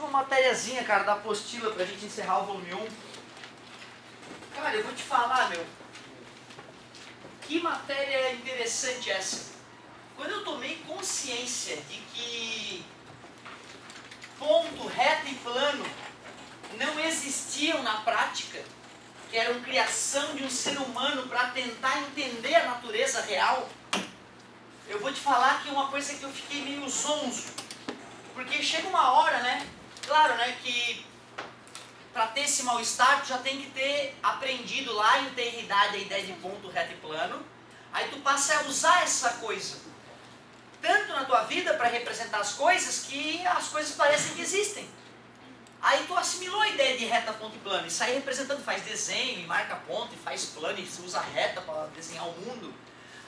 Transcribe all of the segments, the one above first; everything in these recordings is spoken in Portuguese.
última matériazinha, cara, da apostila pra gente encerrar o volume 1. Cara, eu vou te falar, meu. Que matéria interessante essa. Quando eu tomei consciência de que ponto, reta e plano não existiam na prática, que eram criação de um ser humano para tentar entender a natureza real, eu vou te falar que é uma coisa que eu fiquei meio zonzo. Porque chega uma hora, né? Claro, né, que para ter esse mal-estar, tu já tem que ter aprendido lá em tenridade a ideia de ponto, reta e plano. Aí tu passa a usar essa coisa, tanto na tua vida para representar as coisas, que as coisas parecem que existem. Aí tu assimilou a ideia de reta, ponto e plano, e sai representando, faz desenho, e marca ponto, e faz plano, e usa reta para desenhar o mundo.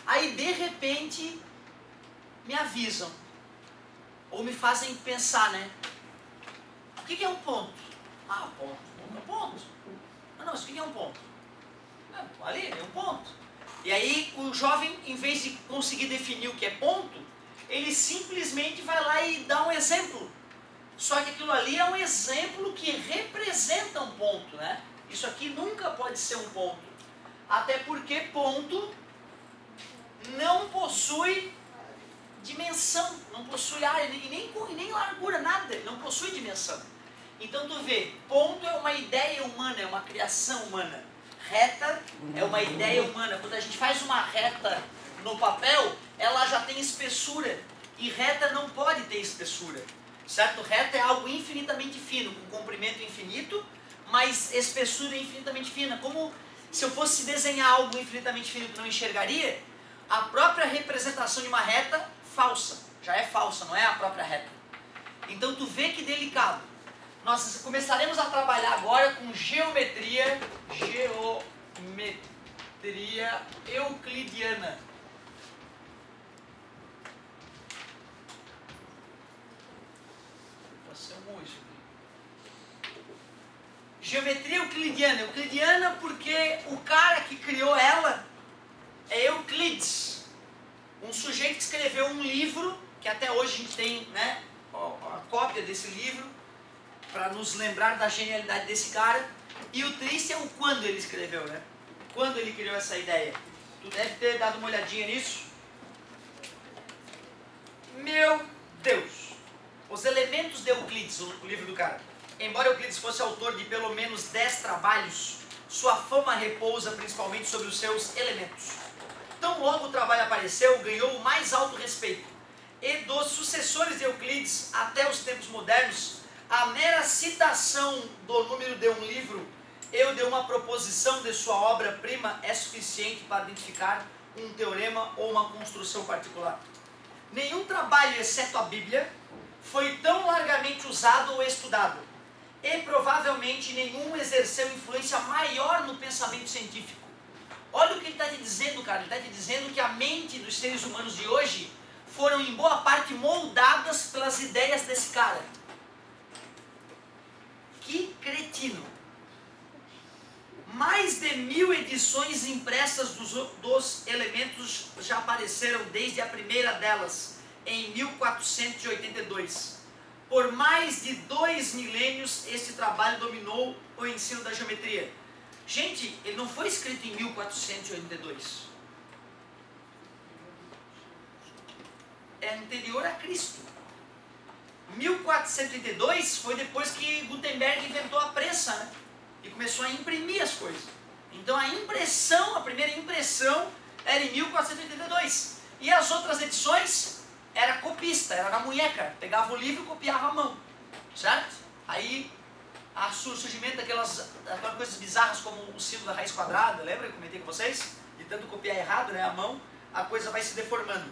Aí de repente me avisam, ou me fazem pensar, né? O que é um ponto? Ah, ponto. É um ponto. Não, mas o que é um ponto? Ali, é um ponto. E aí o jovem, em vez de conseguir definir o que é ponto, ele simplesmente vai lá e dá um exemplo. Só que aquilo ali é um exemplo que representa um ponto, né? Isso aqui nunca pode ser um ponto. Até porque ponto não possui dimensão, não possui área, e nem largura, nada, não possui dimensão. Então tu vê, ponto é uma ideia humana, é uma criação humana. Reta é uma ideia humana. Quando a gente faz uma reta no papel, ela já tem espessura. E reta não pode ter espessura. Certo? Reta é algo infinitamente fino, com comprimento infinito, mas espessura infinitamente fina. Como se eu fosse desenhar algo infinitamente fino que não enxergaria, a própria representação de uma reta falsa. Já é falsa, não é a própria reta. Então tu vê que delicado. Nós começaremos a trabalhar agora com geometria euclidiana. Pode ser um isso aqui. Geometria euclidiana. Euclidiana porque o cara que criou ela é Euclides. Um sujeito que escreveu um livro, que até hoje a gente tem, né, a cópia desse livro, para nos lembrar da genialidade desse cara. E o triste é o quando ele escreveu, né? Quando ele criou essa ideia. Tu deve ter dado uma olhadinha nisso. Meu Deus! Os elementos de Euclides, o livro do cara. Embora Euclides fosse autor de pelo menos 10 trabalhos, sua fama repousa principalmente sobre os seus elementos. Tão logo o trabalho apareceu, ganhou o mais alto respeito. E dos sucessores de Euclides até os tempos modernos, a mera citação do número de um livro ou de uma proposição de sua obra-prima é suficiente para identificar um teorema ou uma construção particular. Nenhum trabalho, exceto a Bíblia, foi tão largamente usado ou estudado, e provavelmente nenhum exerceu influência maior no pensamento científico. Olha o que ele está te dizendo, cara. Ele está te dizendo que a mente dos seres humanos de hoje foram em boa parte moldadas pelas ideias desse cara. Que cretino! Mais de 1000 edições impressas dos elementos já apareceram desde a primeira delas, em 1482. Por mais de 2 milênios, esse trabalho dominou o ensino da geometria. Gente, ele não foi escrito em 1482. É anterior a Cristo. 1432 foi depois que Gutenberg inventou a prensa, né? E começou a imprimir as coisas. Então a primeira impressão era em 1482. E as outras edições era copista, era na munheca. Pegava o livro e copiava à mão. Certo? Aí o surgimento daquelas coisas bizarras como o símbolo da raiz quadrada, lembra que eu comentei com vocês? De tanto copiar errado, né, à mão, a coisa vai se deformando.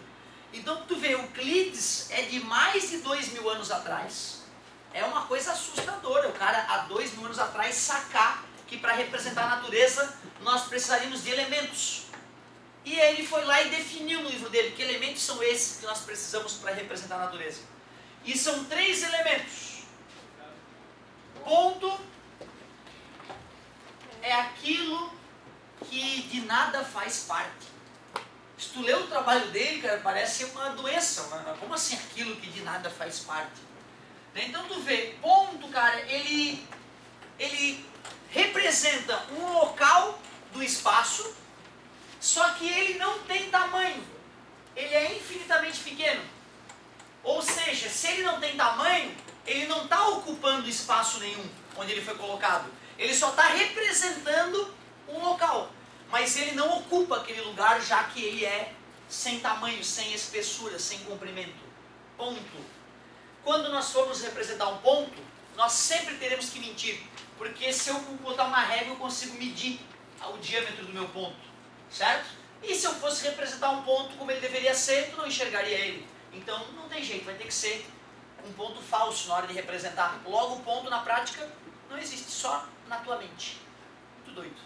Então tu vê, Euclides é de mais de 2000 anos atrás. É uma coisa assustadora, o cara há 2000 anos atrás sacar que para representar a natureza nós precisaríamos de elementos. E ele foi lá e definiu no livro dele que elementos são esses que nós precisamos para representar a natureza. E são 3 elementos. Ponto é aquilo que de nada faz parte. Se tu lê o trabalho dele, cara, parece uma doença. Como assim aquilo que de nada faz parte? Então tu vê, ponto, cara, ele representa um local do espaço, só que ele não tem tamanho. Ele é infinitamente pequeno. Ou seja, se ele não tem tamanho, ele não está ocupando espaço nenhum onde ele foi colocado. Ele só está representando um local. Mas ele não ocupa aquele lugar, já que ele é sem tamanho, sem espessura, sem comprimento. Ponto. Quando nós formos representar um ponto, nós sempre teremos que mentir. Porque se eu botar uma régua, eu consigo medir o diâmetro do meu ponto. Certo? E se eu fosse representar um ponto como ele deveria ser, tu não enxergaria ele. Então não tem jeito, vai ter que ser um ponto falso na hora de representar. Logo o ponto na prática não existe, só na tua mente. Muito doido.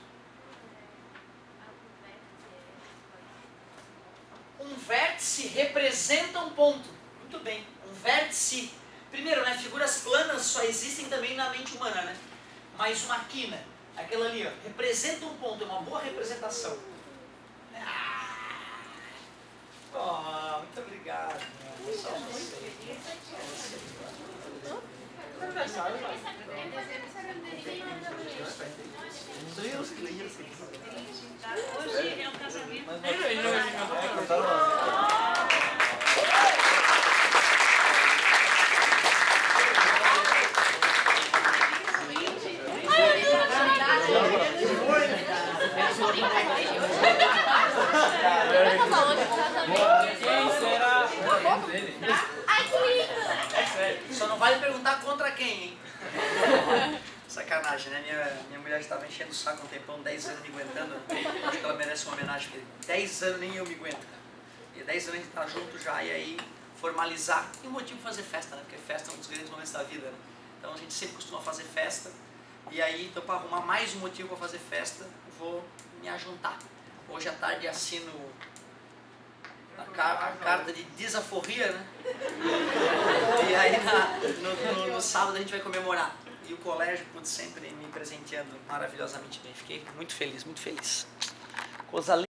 Um vértice representa um ponto. Muito bem. Um vértice... Primeiro, né, figuras planas só existem também na mente humana, né? Mas uma quina, aquela ali, ó, representa um ponto, é uma boa representação. Oh, muito obrigado. Só você. Hoje é um casamento. Quem será? Ai, que lindo! Só não vale perguntar contra quem, hein? Sacanagem, né? Minha mulher estava enchendo o saco um tempão, 10 anos me aguentando. Acho que ela merece uma homenagem, porque 10 anos nem eu me aguento, cara. E 10 anos a gente tá junto já, e aí formalizar. E um motivo para fazer festa, né? Porque festa é um dos grandes momentos da vida, né? Então a gente sempre costuma fazer festa. E aí, então, para arrumar mais um motivo para fazer festa, vou me ajuntar. Hoje à tarde assino a carta de desaforria, né? E aí no sábado a gente vai comemorar. E o colégio, putz, sempre me presenteando maravilhosamente bem. Fiquei muito feliz, muito feliz. Coisa linda.